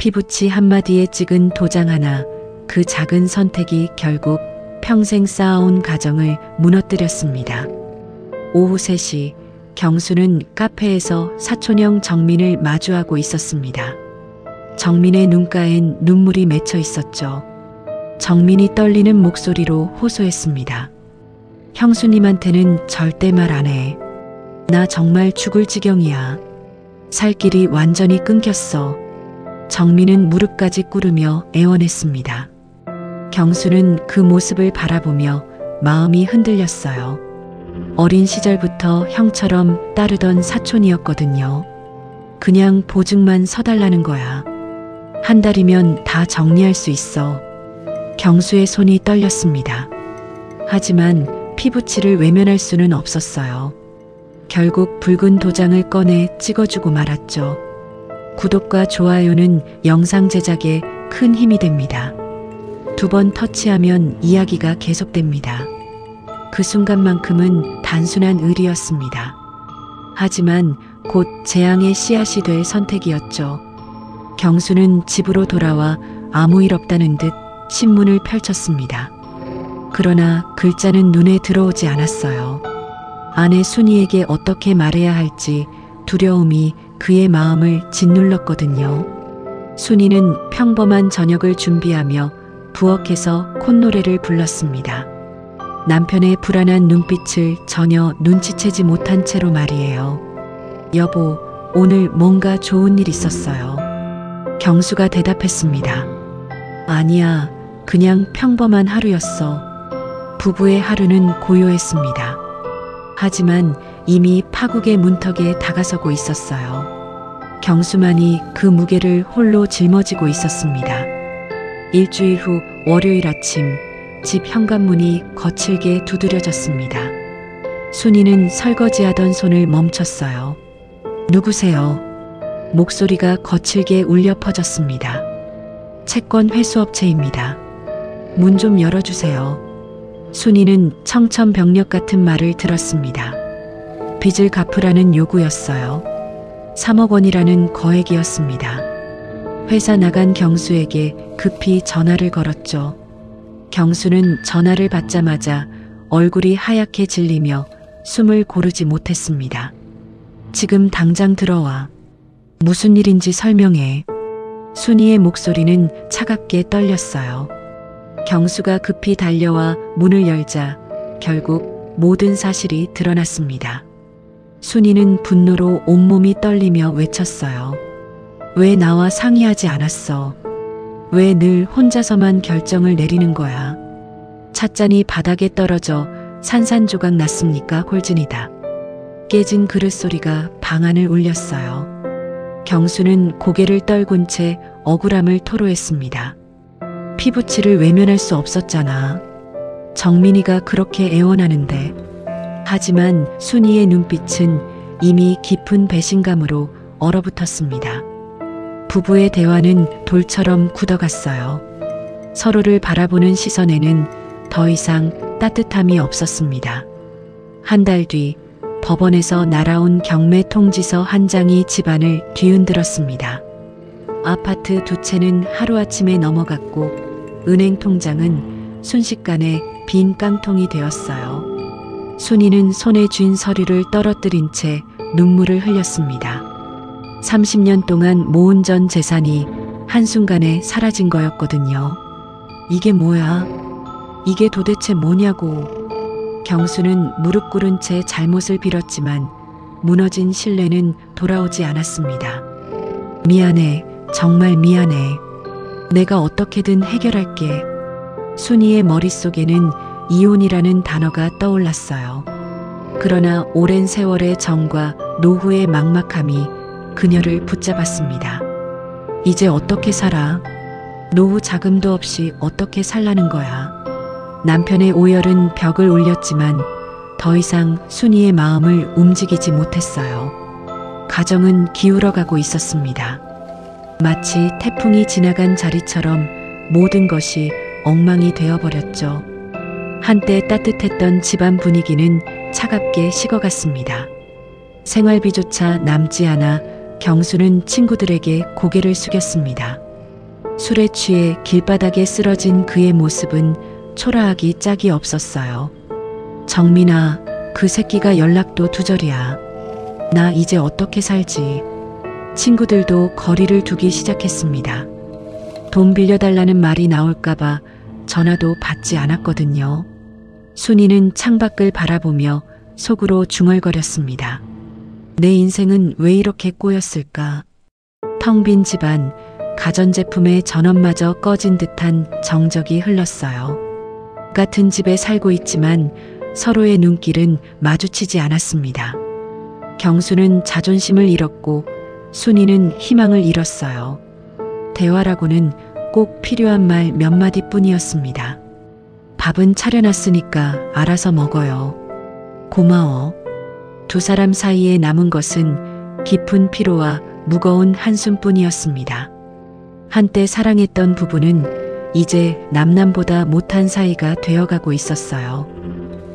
피부치 한마디에 찍은 도장 하나, 그 작은 선택이 결국 평생 쌓아온 가정을 무너뜨렸습니다. 오후 3시 경수는 카페에서 사촌형 정민을 마주하고 있었습니다. 정민의 눈가엔 눈물이 맺혀 있었죠. 정민이 떨리는 목소리로 호소했습니다. 형수님한테는 절대 말 안 해. 나 정말 죽을 지경이야. 살 길이 완전히 끊겼어. 정민은 무릎까지 꿇으며 애원했습니다. 경수는 그 모습을 바라보며 마음이 흔들렸어요. 어린 시절부터 형처럼 따르던 사촌이었거든요. 그냥 보증만 서달라는 거야. 한 달이면 다 정리할 수 있어. 경수의 손이 떨렸습니다. 하지만 피부치를 외면할 수는 없었어요. 결국 붉은 도장을 꺼내 찍어주고 말았죠. 구독과 좋아요는 영상 제작에 큰 힘이 됩니다. 2번 터치하면 이야기가 계속됩니다. 그 순간만큼은 단순한 의리였습니다. 하지만 곧 재앙의 씨앗이 될 선택이었죠. 경수는 집으로 돌아와 아무 일 없다는 듯 신문을 펼쳤습니다. 그러나 글자는 눈에 들어오지 않았어요. 아내 순이에게 어떻게 말해야 할지 두려움이 그의 마음을 짓눌렀거든요. 순이는 평범한 저녁을 준비하며 부엌에서 콧노래를 불렀습니다. 남편의 불안한 눈빛을 전혀 눈치채지 못한 채로 말이에요. 여보, 오늘 뭔가 좋은 일 있었어요. 경수가 대답했습니다. 아니야, 그냥 평범한 하루였어. 부부의 하루는 고요했습니다. 하지만 이미 파국의 문턱에 다가서고 있었어요. 경수만이 그 무게를 홀로 짊어지고 있었습니다. 일주일 후 월요일 아침, 집 현관문이 거칠게 두드려졌습니다. 순이는 설거지하던 손을 멈췄어요. 누구세요? 목소리가 거칠게 울려 퍼졌습니다. 채권 회수업체입니다. 문 좀 열어주세요. 순이는 청천벽력 같은 말을 들었습니다. 빚을 갚으라는 요구였어요. 3억 원이라는 거액이었습니다. 회사 나간 경수에게 급히 전화를 걸었죠. 경수는 전화를 받자마자 얼굴이 하얗게 질리며 숨을 고르지 못했습니다. 지금 당장 들어와. 무슨 일인지 설명해. 순이의 목소리는 차갑게 떨렸어요. 경수가 급히 달려와 문을 열자 결국 모든 사실이 드러났습니다. 순이는 분노로 온몸이 떨리며 외쳤어요. 왜 나와 상의하지 않았어? 왜 늘 혼자서만 결정을 내리는 거야? 찻잔이 바닥에 떨어져 산산조각 났습니까? 홀진이다. 깨진 그릇 소리가 방 안을 울렸어요. 경수는 고개를 떨군 채 억울함을 토로했습니다. 피부치를 외면할 수 없었잖아. 정민이가 그렇게 애원하는데. 하지만 순이의 눈빛은 이미 깊은 배신감으로 얼어붙었습니다. 부부의 대화는 돌처럼 굳어갔어요. 서로를 바라보는 시선에는 더 이상 따뜻함이 없었습니다. 한 달 뒤 법원에서 날아온 경매 통지서 한 장이 집안을 뒤흔들었습니다. 아파트 2채는 하루아침에 넘어갔고 은행 통장은 순식간에 빈 깡통이 되었어요. 순이는 손에 쥔 서류를 떨어뜨린 채 눈물을 흘렸습니다. 30년 동안 모은 전 재산이 한순간에 사라진 거였거든요. 이게 뭐야? 이게 도대체 뭐냐고. 경수는 무릎 꿇은 채 잘못을 빌었지만 무너진 신뢰는 돌아오지 않았습니다. 미안해. 정말 미안해. 내가 어떻게든 해결할게. 순이의 머릿속에는 이혼이라는 단어가 떠올랐어요. 그러나 오랜 세월의 정과 노후의 막막함이 그녀를 붙잡았습니다. 이제 어떻게 살아? 노후 자금도 없이 어떻게 살라는 거야? 남편의 오열은 벽을 울렸지만 더 이상 순이의 마음을 움직이지 못했어요. 가정은 기울어가고 있었습니다. 마치 태풍이 지나간 자리처럼 모든 것이 엉망이 되어버렸죠. 한때 따뜻했던 집안 분위기는 차갑게 식어갔습니다. 생활비조차 남지 않아 경수는 친구들에게 고개를 숙였습니다. 술에 취해 길바닥에 쓰러진 그의 모습은 초라하기 짝이 없었어요. 정민아, 그 새끼가 연락도 두절이야. 나 이제 어떻게 살지? 친구들도 거리를 두기 시작했습니다. 돈 빌려달라는 말이 나올까봐 전화도 받지 않았거든요. 순이는 창밖을 바라보며 속으로 중얼거렸습니다. 내 인생은 왜 이렇게 꼬였을까? 텅 빈 집안, 가전제품의 전원마저 꺼진 듯한 정적이 흘렀어요. 같은 집에 살고 있지만 서로의 눈길은 마주치지 않았습니다. 경수는 자존심을 잃었고 순이는 희망을 잃었어요. 대화라고는 꼭 필요한 말 몇 마디뿐이었습니다. 밥은 차려놨으니까 알아서 먹어요. 고마워. 두 사람 사이에 남은 것은 깊은 피로와 무거운 한숨뿐이었습니다. 한때 사랑했던 부부는 이제 남남보다 못한 사이가 되어가고 있었어요.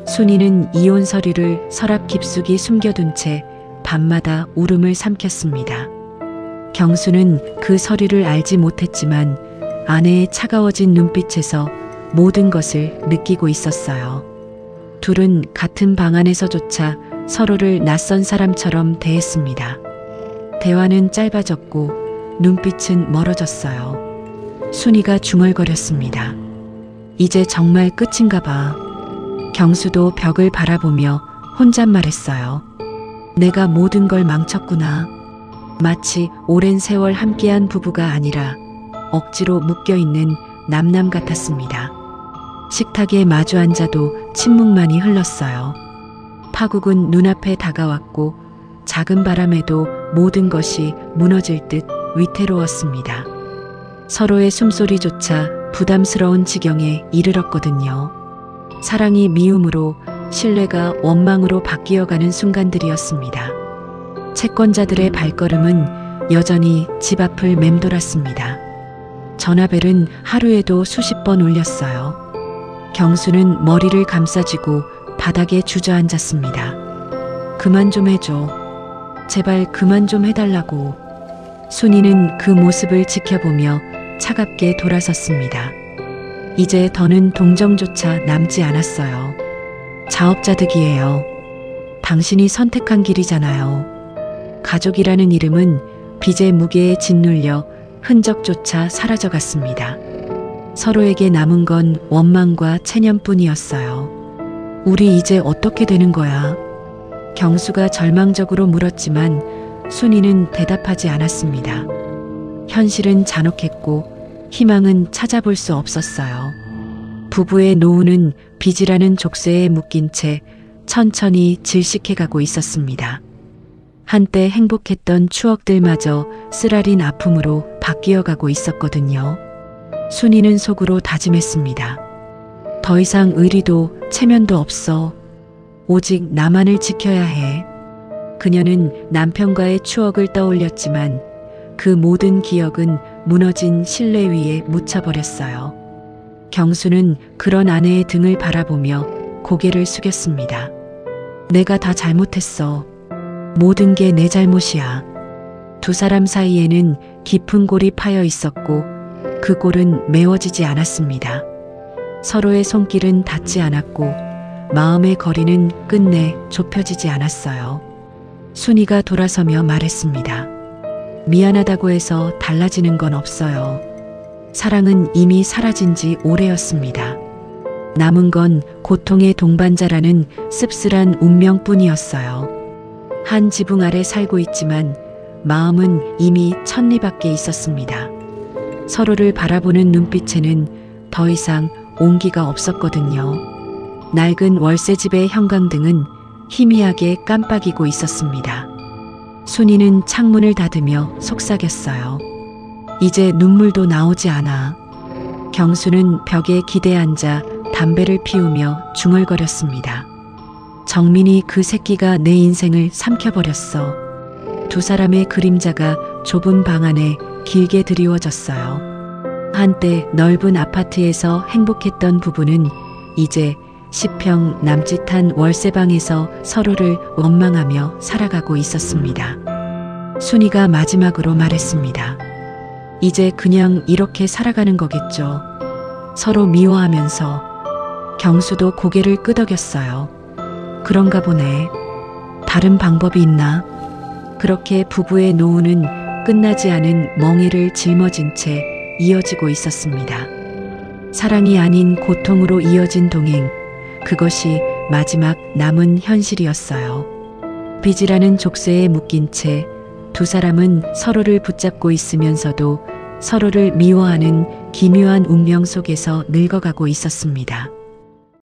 순이는 이혼 서류를 서랍 깊숙이 숨겨둔 채 밤마다 울음을 삼켰습니다. 경수는 그 서류를 알지 못했지만 아내의 차가워진 눈빛에서 모든 것을 느끼고 있었어요. 둘은 같은 방 안에서조차 서로를 낯선 사람처럼 대했습니다. 대화는 짧아졌고 눈빛은 멀어졌어요. 순이가 중얼거렸습니다. 이제 정말 끝인가 봐. 경수도 벽을 바라보며 혼잣말했어요. 내가 모든 걸 망쳤구나. 마치 오랜 세월 함께한 부부가 아니라 억지로 묶여있는 남남 같았습니다. 식탁에 마주 앉아도 침묵만이 흘렀어요. 파국은 눈앞에 다가왔고 작은 바람에도 모든 것이 무너질 듯 위태로웠습니다. 서로의 숨소리조차 부담스러운 지경에 이르렀거든요. 사랑이 미움으로, 신뢰가 원망으로 바뀌어가는 순간들이었습니다. 채권자들의 발걸음은 여전히 집 앞을 맴돌았습니다. 전화벨은 하루에도 수십 번 울렸어요. 경수는 머리를 감싸쥐고 바닥에 주저앉았습니다. 그만 좀 해줘. 제발 그만 좀 해달라고. 순이는 그 모습을 지켜보며 차갑게 돌아섰습니다. 이제 더는 동정조차 남지 않았어요. 자업자득이에요. 당신이 선택한 길이잖아요. 가족이라는 이름은 빚의 무게에 짓눌려 흔적조차 사라져갔습니다. 서로에게 남은 건 원망과 체념뿐이었어요. 우리 이제 어떻게 되는 거야? 경수가 절망적으로 물었지만 순이는 대답하지 않았습니다. 현실은 잔혹했고 희망은 찾아볼 수 없었어요. 부부의 노후는 빚이라는 족쇄에 묶인 채 천천히 질식해가고 있었습니다. 한때 행복했던 추억들마저 쓰라린 아픔으로 바뀌어가고 있었거든요. 순이는 속으로 다짐했습니다. 더 이상 의리도 체면도 없어. 오직 나만을 지켜야 해. 그녀는 남편과의 추억을 떠올렸지만 그 모든 기억은 무너진 신뢰 위에 묻혀버렸어요. 경수는 그런 아내의 등을 바라보며 고개를 숙였습니다. 내가 다 잘못했어. 모든 게 내 잘못이야. 두 사람 사이에는 깊은 골이 파여 있었고 그 골은 메워지지 않았습니다. 서로의 손길은 닿지 않았고 마음의 거리는 끝내 좁혀지지 않았어요. 순이가 돌아서며 말했습니다. 미안하다고 해서 달라지는 건 없어요. 사랑은 이미 사라진 지 오래였습니다. 남은 건 고통의 동반자라는 씁쓸한 운명뿐이었어요. 한 지붕 아래 살고 있지만 마음은 이미 천리 밖에 있었습니다. 서로를 바라보는 눈빛에는 더 이상 온기가 없었거든요. 낡은 월세집의 형광등은 희미하게 깜빡이고 있었습니다. 순이는 창문을 닫으며 속삭였어요. 이제 눈물도 나오지 않아. 경수는 벽에 기대 앉아 담배를 피우며 중얼거렸습니다. 정민이 그 새끼가 내 인생을 삼켜버렸어. 두 사람의 그림자가 좁은 방 안에 길게 드리워졌어요. 한때 넓은 아파트에서 행복했던 부부는 이제 10평 남짓한 월세방에서 서로를 원망하며 살아가고 있었습니다. 순이가 마지막으로 말했습니다. 이제 그냥 이렇게 살아가는 거겠죠. 서로 미워하면서. 경수도 고개를 끄덕였어요. 그런가 보네. 다른 방법이 있나? 그렇게 부부의 노후는 끝나지 않은 멍해를 짊어진 채 이어지고 있었습니다. 사랑이 아닌 고통으로 이어진 동행, 그것이 마지막 남은 현실이었어요. 빚이라는 족쇄에 묶인 채 두 사람은 서로를 붙잡고 있으면서도 서로를 미워하는 기묘한 운명 속에서 늙어가고 있었습니다.